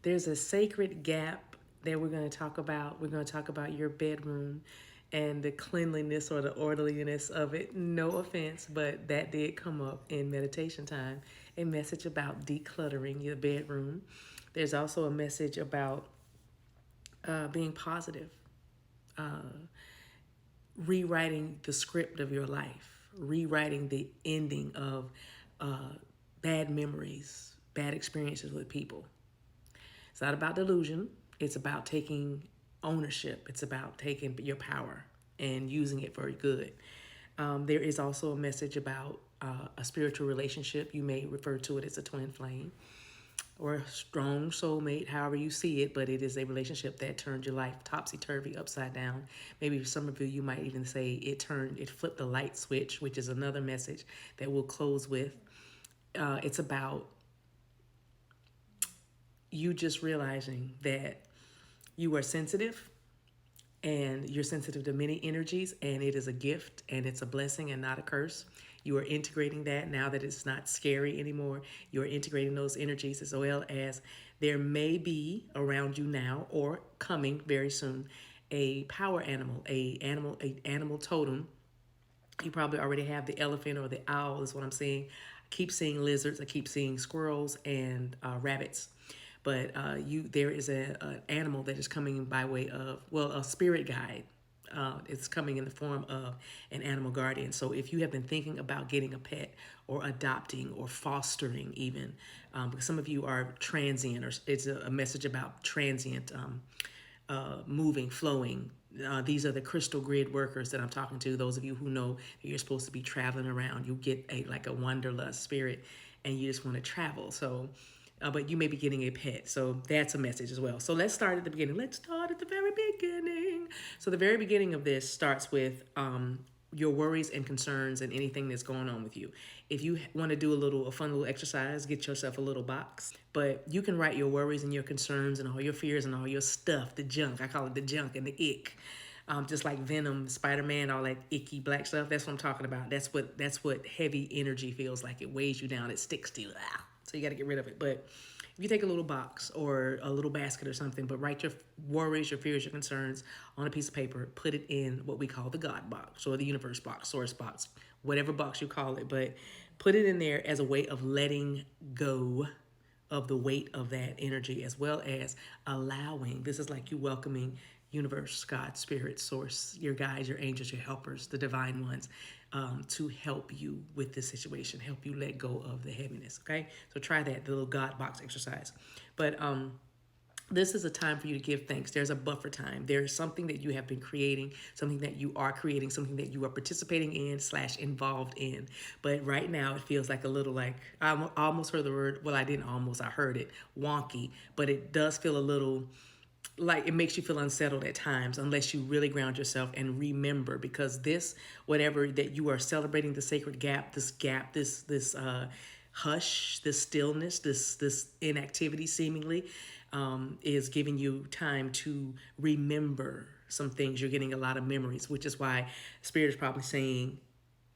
There's a sacred gap that we're going to talk about. We're going to talk about your bedroom and the cleanliness or the orderliness of it. No offense, but that did come up in meditation time. A message about decluttering your bedroom. There's also a message about being positive, rewriting the script of your life, rewriting the ending of bad memories, bad experiences with people. It's not about delusion. It's about taking ownership. It's about taking your power and using it for good. There is also a message about a spiritual relationship. You may refer to it as a twin flame or a strong soulmate, however you see it, but it is a relationship that turned your life topsy-turvy, upside down. Maybe for some of you, you might even say it flipped the light switch, which is another message that we'll close with. It's about you just realizing that you are sensitive and you're sensitive to many energies, and it is a gift and it's a blessing and not a curse. You are integrating that now that it's not scary anymore. You're integrating those energies, as well as there may be around you now or coming very soon a power animal, a animal totem. You probably already have the elephant or the owl is what I'm seeing. I keep seeing lizards. I keep seeing squirrels and rabbits. But there is an animal that is coming by way of, well, a spirit guide. It's coming in the form of an animal guardian. So if you have been thinking about getting a pet or adopting or fostering even, because some of you are transient, or it's a message about transient moving, flowing. These are the crystal grid workers that I'm talking to. Those of you who know that you're supposed to be traveling around, you get like a wanderlust spirit and you just want to travel. So, but you may be getting a pet. So that's a message as well. So let's start at the beginning. Let's start at the very beginning. So the very beginning of this starts with your worries and concerns and anything that's going on with you. If you want to do a fun little exercise, get yourself a little box. But you can write your worries and your concerns and all your fears and all your stuff, the junk. I call it the junk and the ick. Just like Venom, Spider-Man, all that icky black stuff. That's what I'm talking about. That's what heavy energy feels like. It weighs you down. It sticks to you. So you got to get rid of it. But if you take a little box or a little basket or something, but write your worries, your fears, your concerns on a piece of paper, put it in what we call the God box or the universe box, source box, whatever box you call it. But put it in there as a way of letting go of the weight of that energy, as well as allowing. This is like you welcoming universe, God, spirit, source, your guides, your angels, your helpers, the divine ones, to help you with this situation, help you let go of the heaviness. Okay, so try that, the little God box exercise. But this is a time for you to give thanks. There's a buffer time. There's something that you have been creating, something that you are creating, something that you are participating in / involved in. But right now it feels like a little like, I almost heard the word, well, I didn't almost, I heard it, wonky, but it does feel a little like it makes you feel unsettled at times unless you really ground yourself and remember, because this, whatever that you are celebrating, the sacred gap, this hush, this stillness, this inactivity seemingly, is giving you time to remember some things. You're getting a lot of memories, which is why Spirit is probably saying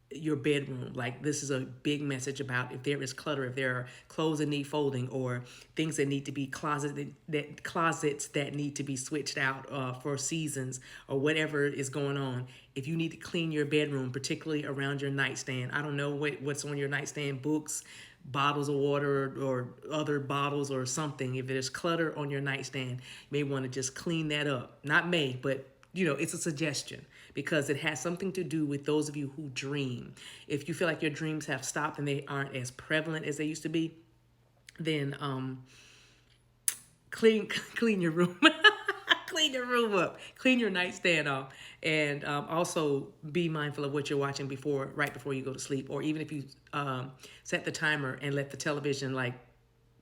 your bedroom. Like, this is a big message about if there is clutter, if there are clothes that need folding, or things that need to be closets that need to be switched out for seasons, or whatever is going on. If you need to clean your bedroom, particularly around your nightstand, I don't know what's on your nightstand, books, bottles of water, or other bottles or something. If there's clutter on your nightstand, you may want to just clean that up. Not may, but it's a suggestion, because it has something to do with those of you who dream. If you feel like your dreams have stopped and they aren't as prevalent as they used to be, then clean your room. Clean your room up. Clean your nightstand off. And also be mindful of what you're watching right before you go to sleep. Or even if you set the timer and let the television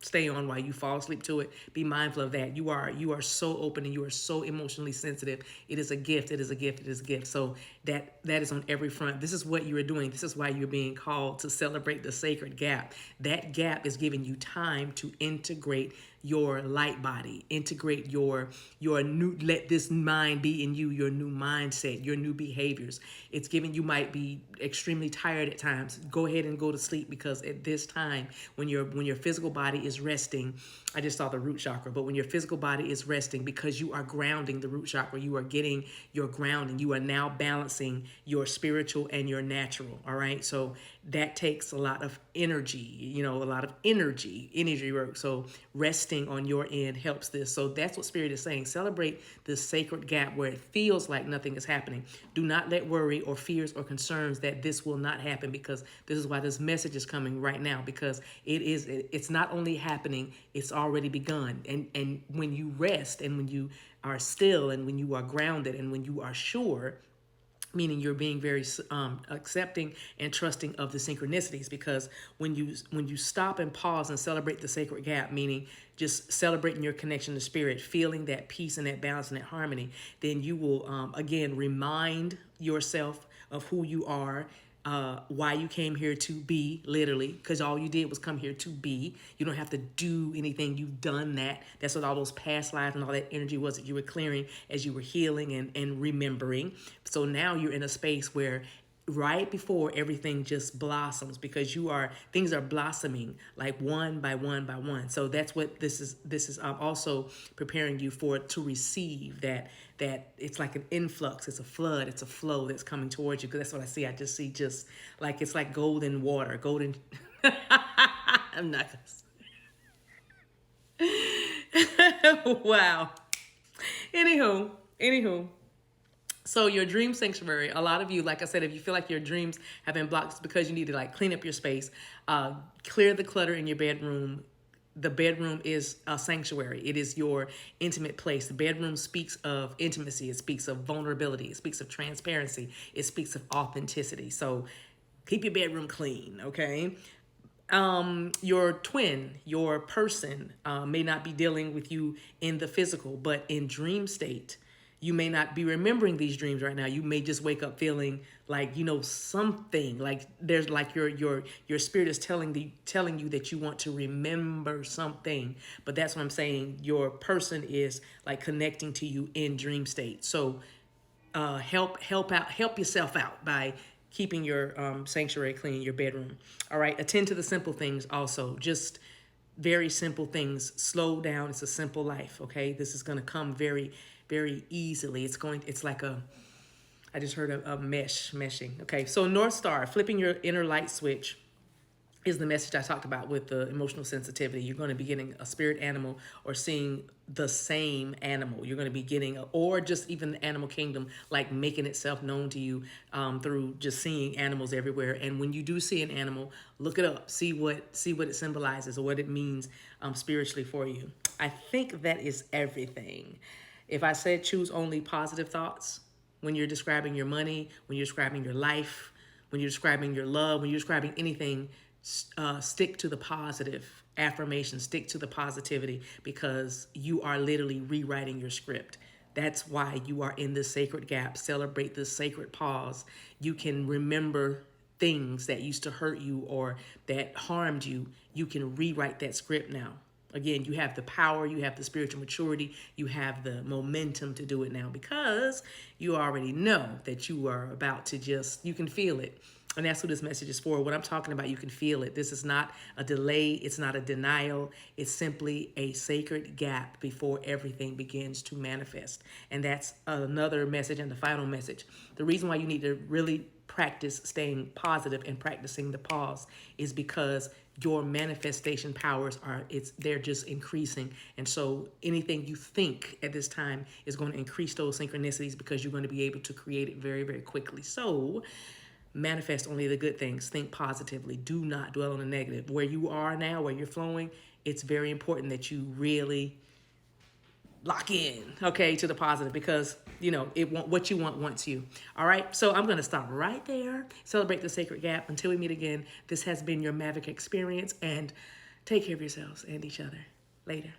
stay on while you fall asleep to it, be mindful of that. You are so open and you are so emotionally sensitive. It is a gift. It is a gift. It is a gift. So that is on every front. This is what you are doing. This is why you're being called to celebrate the sacred gap. That gap is giving you time to integrate your light body, integrate your new, let this mind be in you, your new mindset, your new behaviors. It's giving, you might be extremely tired at times. Go ahead and go to sleep, because at this time, when your physical body is resting, I just saw the root chakra, but when your physical body is resting, because you are grounding the root chakra, you are getting your grounding, you are now balancing your spiritual and your natural. All right. So that takes a lot of energy, a lot of energy work. So resting on your end helps this. So that's what Spirit is saying. Celebrate this sacred gap where it feels like nothing is happening. Do not let worry or fears or concerns that this will not happen, because this is why this message is coming right now, because it's not only happening, it's already begun. And when you rest, and when you are still, and when you are grounded, and when you are sure, meaning you're being very accepting and trusting of the synchronicities, because when you stop and pause and celebrate the sacred gap, meaning just celebrating your connection to Spirit, feeling that peace and that balance and that harmony, then you will again remind yourself of who you are, why you came here to be, literally, because all you did was come here to be. You don't have to do anything. You've done that. That's what all those past lives and all that energy was that you were clearing as you were healing and remembering. So now you're in a space where right before everything just blossoms, because things are blossoming like one by one by one. So that's what this is also preparing you to receive that it's like an influx, it's a flood, it's a flow that's coming towards you. Because that's what I see. I just see just like, it's like golden water, golden. I'm not gonna. Wow. Anywho. So your dream sanctuary, a lot of you, like I said, if you feel like your dreams have been blocked, it's because you need to like clean up your space, clear the clutter in your bedroom. The bedroom is a sanctuary. It is your intimate place. The bedroom speaks of intimacy. It speaks of vulnerability. It speaks of transparency. It speaks of authenticity. So keep your bedroom clean, okay? Your twin, your person may not be dealing with you in the physical, but in dream state. You may not be remembering these dreams right now. You may just wake up feeling like, something like there's like your spirit is telling you that you want to remember something. But that's what I'm saying. Your person is like connecting to you in dream state. So help yourself out by keeping your sanctuary clean, your bedroom. All right. Attend to the simple things also. Just very simple things. Slow down. It's a simple life. Okay. This is going to come very, very easily. It's like I just heard a meshing. Okay. So North Star, flipping your inner light switch, is the message I talked about with the emotional sensitivity. You're going to be getting a spirit animal or seeing the same animal. You're going to be getting, or just even the animal kingdom, like making itself known to you through just seeing animals everywhere. And when you do see an animal, look it up, see what it symbolizes or what it means spiritually for you. I think that is everything. If I said choose only positive thoughts when you're describing your money, when you're describing your life, when you're describing your love, when you're describing anything, stick to the positive affirmation, stick to the positivity, because you are literally rewriting your script. That's why you are in this sacred gap. Celebrate this sacred pause. You can remember things that used to hurt you or that harmed you. You can rewrite that script now. Again, you have the power, you have the spiritual maturity, you have the momentum to do it now, because you already know that you are about to you can feel it. And that's what this message is for. What I'm talking about, you can feel it. This is not a delay. It's not a denial. It's simply a sacred gap before everything begins to manifest. And that's another message, and the final message. The reason why you need to really practice staying positive and practicing the pause is because your manifestation powers they're just increasing. And so anything you think at this time is going to increase those synchronicities, because you're going to be able to create it very, very quickly. So manifest only the good things. Think positively. Do not dwell on the negative. Where you are now, where you're flowing, it's very important that you really lock in, okay, to the positive, because what you want wants you. All right, so I'm going to stop right there. Celebrate the sacred gap. Until we meet again, this has been your Maverick Experience, and take care of yourselves and each other. Later.